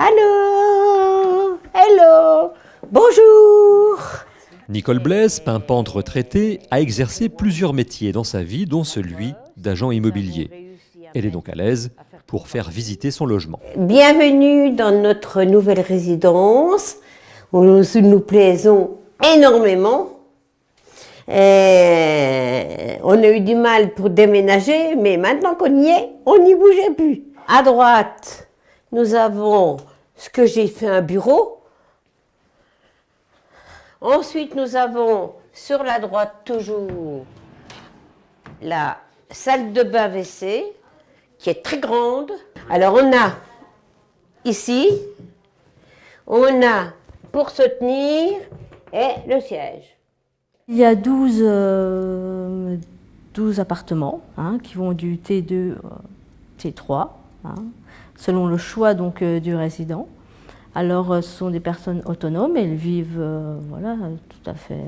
Allô? Hello? Bonjour! Nicole Blaise, pimpante retraitée, a exercé plusieurs métiers dans sa vie, dont celui d'agent immobilier. Elle est donc à l'aise pour faire visiter son logement. Bienvenue dans notre nouvelle résidence où nous plaisons énormément. On a eu du mal pour déménager, mais maintenant qu'on y est, on n'y bougeait plus. À droite, nous avons ce que j'ai fait un bureau. Ensuite, nous avons sur la droite toujours la salle de bain WC qui est très grande. Alors on a ici, on a pour se tenir et le siège. Il y a 12 appartements qui vont du T2 au T3, selon le choix donc, du résident. Alors, ce sont des personnes autonomes, elles vivent, voilà, tout à fait,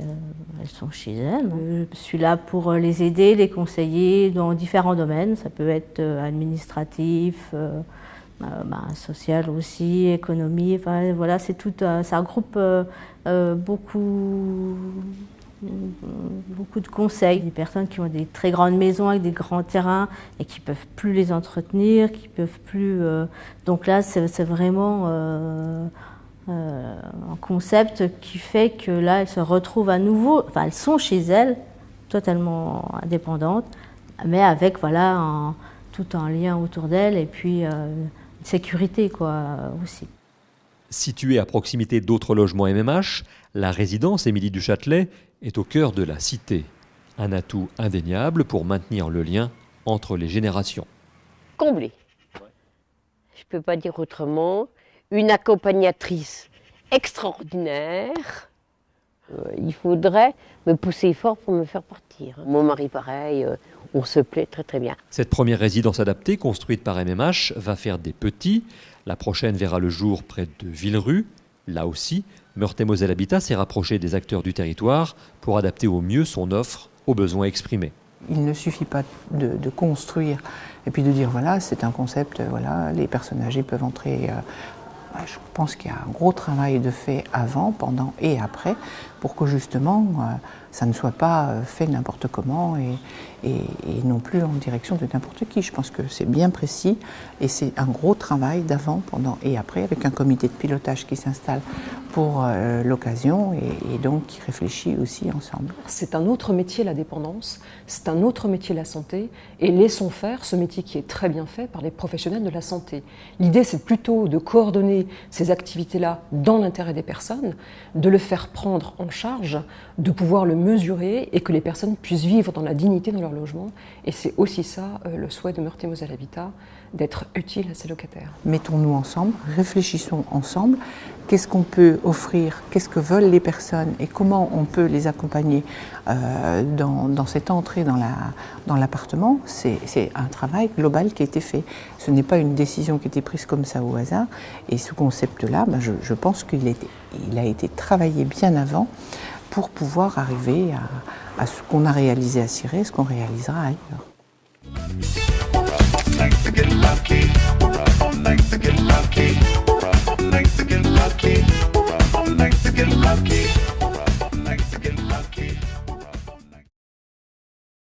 elles sont chez elles. Je suis là pour les aider, les conseiller dans différents domaines. Ça peut être administratif, social aussi, économie. Enfin, voilà, c'est tout, ça regroupe beaucoup de conseils. Des personnes qui ont des très grandes maisons avec des grands terrains et qui ne peuvent plus les entretenir, qui peuvent plus... Donc là, c'est vraiment un concept qui fait que là, elles se retrouvent à nouveau... Enfin, elles sont chez elles, totalement indépendantes, mais avec, voilà, tout un lien autour d'elles et puis une sécurité, quoi, aussi. Située à proximité d'autres logements MMH, la résidence Émilie du Châtelet est au cœur de la cité. Un atout indéniable pour maintenir le lien entre les générations. Comblé. Je ne peux pas dire autrement. Une accompagnatrice extraordinaire. Il faudrait me pousser fort pour me faire partir. Mon mari, pareil, on se plaît très très bien. Cette première résidence adaptée, construite par MMH, va faire des petits. La prochaine verra le jour près de Villerue. Là aussi, Meurthe-et-Moselle Habitat s'est rapproché des acteurs du territoire pour adapter au mieux son offre aux besoins exprimés. Il ne suffit pas de construire et puis de dire voilà, c'est un concept, voilà, les personnes âgées peuvent entrer. Je pense qu'il y a un gros travail de fait avant, pendant et après pour que justement ça ne soit pas fait n'importe comment et non plus en direction de n'importe qui. Je pense que c'est bien précis et c'est un gros travail d'avant, pendant et après avec un comité de pilotage qui s'installe pour l'occasion et donc qui réfléchit aussi ensemble. C'est un autre métier la dépendance, c'est un autre métier la santé et laissons faire ce métier qui est très bien fait par les professionnels de la santé. L'idée c'est plutôt de coordonner ces activités-là dans l'intérêt des personnes, de le faire prendre en charge, de pouvoir le mesurer et que les personnes puissent vivre dans la dignité dans leur logement. Et c'est aussi ça le souhait de Meurthe-et-Moselle Habitat, d'être utile à ses locataires. Mettons-nous ensemble, réfléchissons ensemble, qu'est-ce qu'on peut offrir, qu'est-ce que veulent les personnes et comment on peut les accompagner dans cette entrée dans l'appartement. C'est un travail global qui a été fait. Ce n'est pas une décision qui a été prise comme ça au hasard. Et ce concept-là, je pense qu'il a été travaillé bien avant pour pouvoir arriver à ce qu'on a réalisé à Cirey, ce qu'on réalisera ailleurs. Like to get lucky. Like to get lucky. Like to get lucky. Like to get lucky.